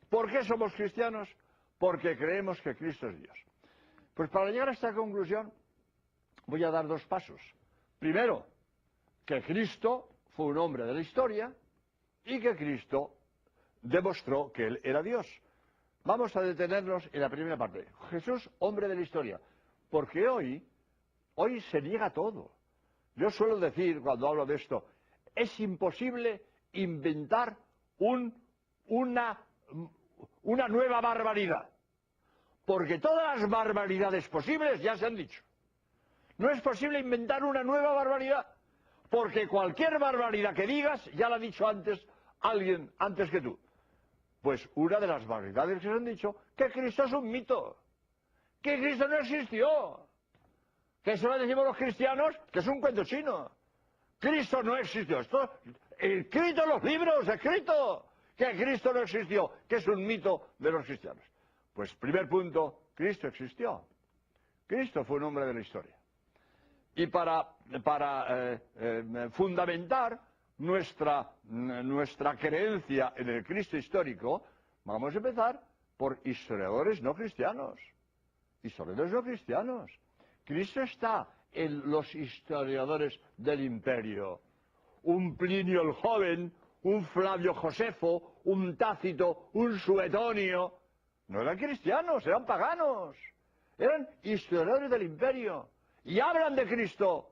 ¿Por qué somos cristianos? Porque creemos que Cristo es Dios. Pues para llegar a esta conclusión voy a dar dos pasos. Primero, que Cristo fue un hombre de la historia y que Cristo demostró que Él era Dios. Vamos a detenernos en la primera parte. Jesús, hombre de la historia. Porque hoy se niega todo. Yo suelo decir, cuando hablo de esto, es imposible inventar una nueva barbaridad. Porque todas las barbaridades posibles ya se han dicho. No es posible inventar una nueva barbaridad. Porque cualquier barbaridad que digas, ya la ha dicho antes alguien antes que tú. Pues una de las barbaridades que se han dicho, que Cristo es un mito. Que Cristo no existió. Que eso lo decimos los cristianos, que es un cuento chino. Cristo no existió. Esto, escrito en los libros, escrito, que Cristo no existió, que es un mito de los cristianos. Pues primer punto, Cristo existió. Cristo fue un hombre de la historia. Y para fundamentar nuestra creencia en el Cristo histórico, vamos a empezar por historiadores no cristianos. Historiadores no cristianos. Cristo está en los historiadores del imperio. Un Plinio el Joven, un Flavio Josefo, un Tácito, un Suetonio. No eran cristianos, eran paganos. Eran historiadores del imperio. Y hablan de Cristo.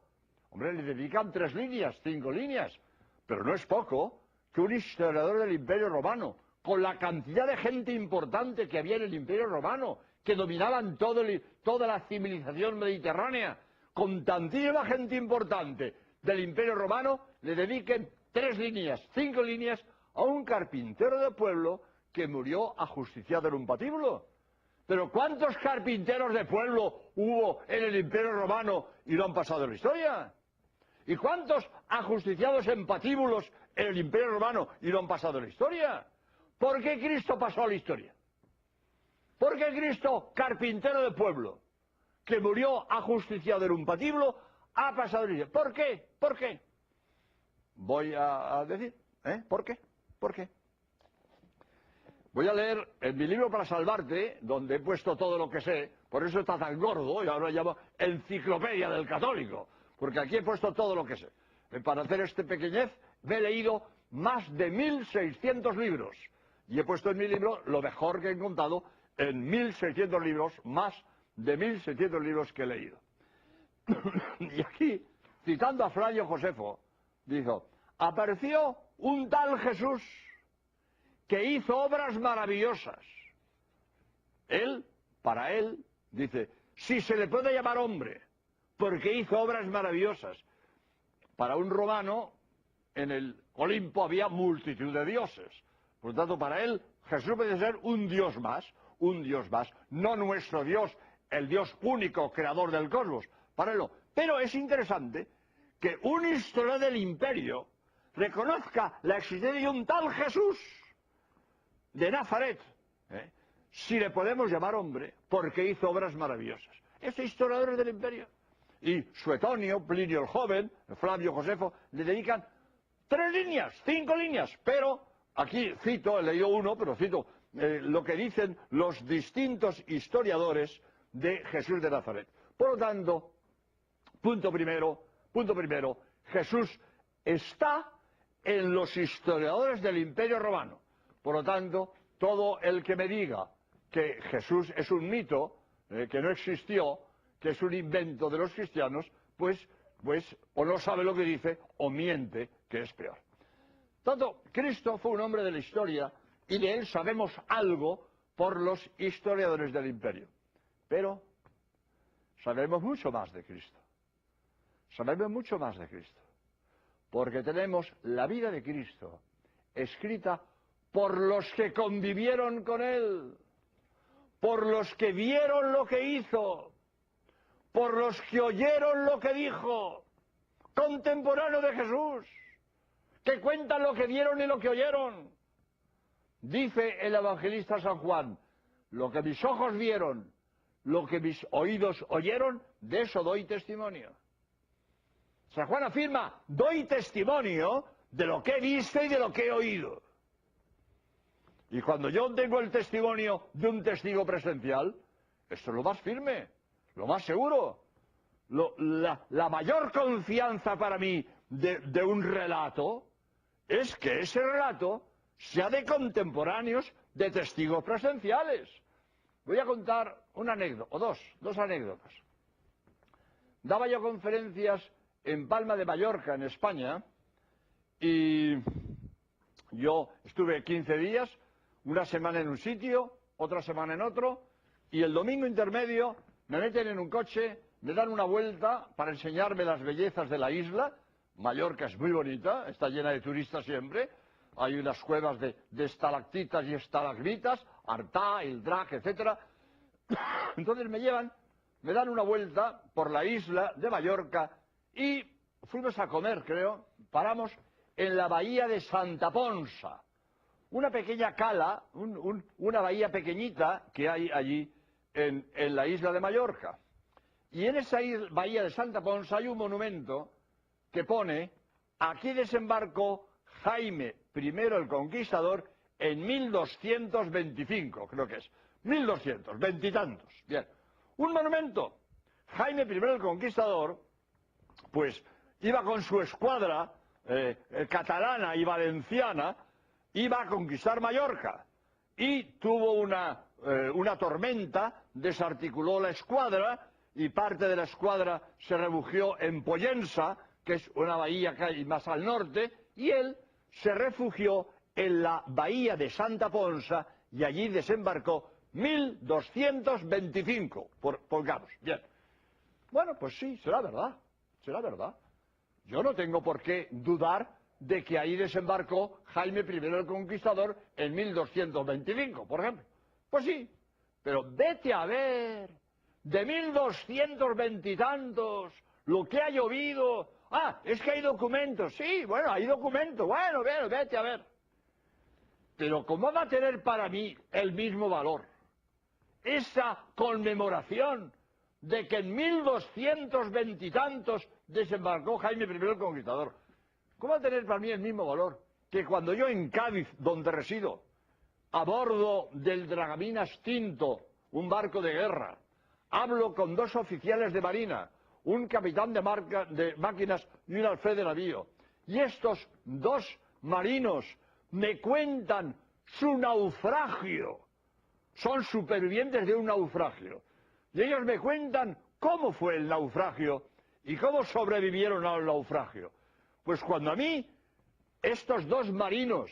Hombre, le dedican 3 líneas, 5 líneas. Pero no es poco que un historiador del Imperio Romano, con la cantidad de gente importante que había en el Imperio Romano, que dominaban toda la civilización mediterránea, con tantísima gente importante del Imperio Romano, le dediquen 3 líneas, 5 líneas a un carpintero de pueblo que murió ajusticiado en un patíbulo. Pero ¿cuántos carpinteros de pueblo hubo en el Imperio Romano y no han pasado en la historia? ¿Y cuántos ajusticiados en patíbulos en el Imperio Romano y no han pasado en la historia? ¿Por qué Cristo pasó a la historia? ¿Por qué Cristo, carpintero de pueblo, que murió ajusticiado en un patíbulo, ha pasado a la historia? ¿Por qué? ¿Por qué? Voy a decir, ¿por qué? ¿Por qué? Voy a leer en mi libro Para Salvarte, donde he puesto todo lo que sé, por eso está tan gordo, y ahora lo llamo Enciclopedia del Católico, porque aquí he puesto todo lo que sé. Para hacer este pequeñez me he leído más de 1600 libros, y he puesto en mi libro lo mejor que he encontrado en 1600 libros, más de 1600 libros que he leído. Y aquí, citando a Flavio Josefo, dijo, apareció un tal Jesús que hizo obras maravillosas. Él, para él, dice, si se le puede llamar hombre, porque hizo obras maravillosas. Para un romano, en el Olimpo había multitud de dioses. Por lo tanto, para él, Jesús puede ser un dios más, no nuestro Dios, el Dios único, creador del cosmos. Para él no. Pero es interesante que un historiador del imperio reconozca la existencia de un tal Jesús de Nazaret, si le podemos llamar hombre, porque hizo obras maravillosas. Estos historiadores del imperio. Y Suetonio, Plinio el Joven, Flavio Josefo, le dedican 3 líneas, 5 líneas, pero aquí cito, he leído uno, pero cito lo que dicen los distintos historiadores de Jesús de Nazaret. Por lo tanto, punto primero, Jesús está en los historiadores del Imperio Romano. Por lo tanto, todo el que me diga que Jesús es un mito, que no existió, que es un invento de los cristianos, pues o no sabe lo que dice o miente, que es peor. Tanto, Cristo fue un hombre de la historia y de él sabemos algo por los historiadores del imperio. Pero sabemos mucho más de Cristo. Sabemos mucho más de Cristo. Porque tenemos la vida de Cristo escrita por los que convivieron con él, por los que vieron lo que hizo, por los que oyeron lo que dijo, contemporáneo de Jesús, que cuentan lo que vieron y lo que oyeron. Dice el evangelista San Juan, lo que mis ojos vieron, lo que mis oídos oyeron, de eso doy testimonio. San Juan afirma, doy testimonio de lo que he visto y de lo que he oído. Y cuando yo tengo el testimonio de un testigo presencial, esto es lo más firme, lo más seguro. La mayor confianza para mí de un relato es que ese relato sea de contemporáneos, de testigos presenciales. Voy a contar una anécdota, o dos anécdotas. Daba yo conferencias en Palma de Mallorca, en España, y yo estuve 15 días, una semana en un sitio, otra semana en otro, y el domingo intermedio me meten en un coche, me dan una vuelta para enseñarme las bellezas de la isla. Mallorca es muy bonita, está llena de turistas siempre, hay unas cuevas de estalactitas y estalagmitas, Artà, el Drac, etcétera. Entonces me dan una vuelta por la isla de Mallorca y fuimos a comer, creo, paramos en la bahía de Santa Ponsa, una pequeña cala, una bahía pequeñita que hay allí en la isla de Mallorca. Y en esa bahía de Santa Ponsa hay un monumento que pone: aquí desembarcó Jaime I el Conquistador en 1225, creo que es, 1200, veintitantos. Bien, un monumento. Jaime I el Conquistador, pues, iba con su escuadra catalana y valenciana, iba a conquistar Mallorca, y tuvo una tormenta, desarticuló la escuadra, y parte de la escuadra se refugió en Pollença, que es una bahía que hay más al norte, y él se refugió en la bahía de Santa Ponsa, y allí desembarcó 1225, pongamos. Bien. Bueno, pues sí, será verdad, será verdad. Yo no tengo por qué dudar de que ahí desembarcó Jaime I el Conquistador en 1225, por ejemplo. Pues sí, pero vete a ver, de 1220 y tantos, lo que ha llovido. Ah, es que hay documentos. Sí, bueno, hay documentos. Bueno, vete a ver. Pero ¿cómo va a tener para mí el mismo valor esa conmemoración de que en 1220 y tantos desembarcó Jaime I el Conquistador? ¿Cómo va a tener para mí el mismo valor que cuando yo en Cádiz, donde resido, a bordo del Dragaminas Tinto, un barco de guerra, hablo con dos oficiales de marina, un capitán de máquinas y un alférez de navío, y estos dos marinos me cuentan su naufragio, son supervivientes de un naufragio, y ellos me cuentan cómo fue el naufragio y cómo sobrevivieron al naufragio? Pues cuando a mí estos dos marinos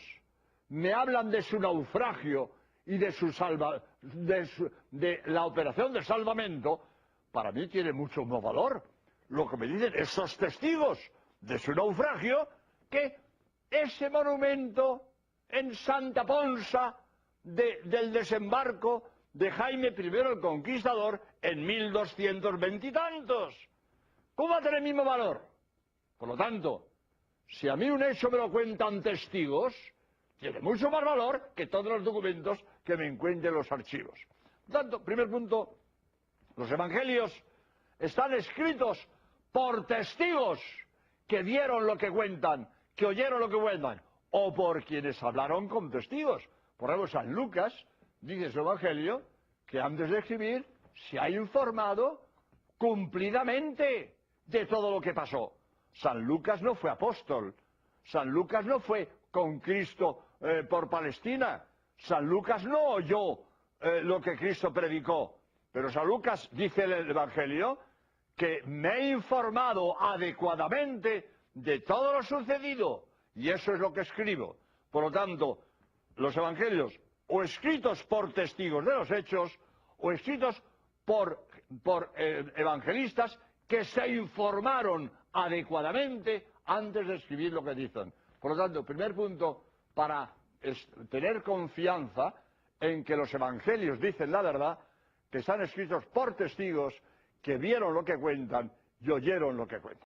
me hablan de su naufragio y de la operación de salvamento, para mí tiene mucho más valor lo que me dicen esos testigos de su naufragio que ese monumento en Santa Ponsa del desembarco de Jaime I el Conquistador en 1220 y tantos. ¿Cómo va a tener el mismo valor? Por lo tanto, si a mí un hecho me lo cuentan testigos, tiene mucho más valor que todos los documentos que me encuentren en los archivos. Por tanto, primer punto, los evangelios están escritos por testigos que vieron lo que cuentan, que oyeron lo que cuentan, o por quienes hablaron con testigos. Por ejemplo, San Lucas dice en su evangelio que antes de escribir se ha informado cumplidamente de todo lo que pasó. San Lucas no fue apóstol, San Lucas no fue con Cristo por Palestina, San Lucas no oyó lo que Cristo predicó, pero San Lucas dice en el Evangelio que me he informado adecuadamente de todo lo sucedido, y eso es lo que escribo. Por lo tanto, los Evangelios, o escritos por testigos de los hechos, o escritos por evangelistas que se informaron adecuadamente antes de escribir lo que dicen. Por lo tanto, primer punto, para tener confianza en que los evangelios dicen la verdad, que están escritos por testigos que vieron lo que cuentan y oyeron lo que cuentan.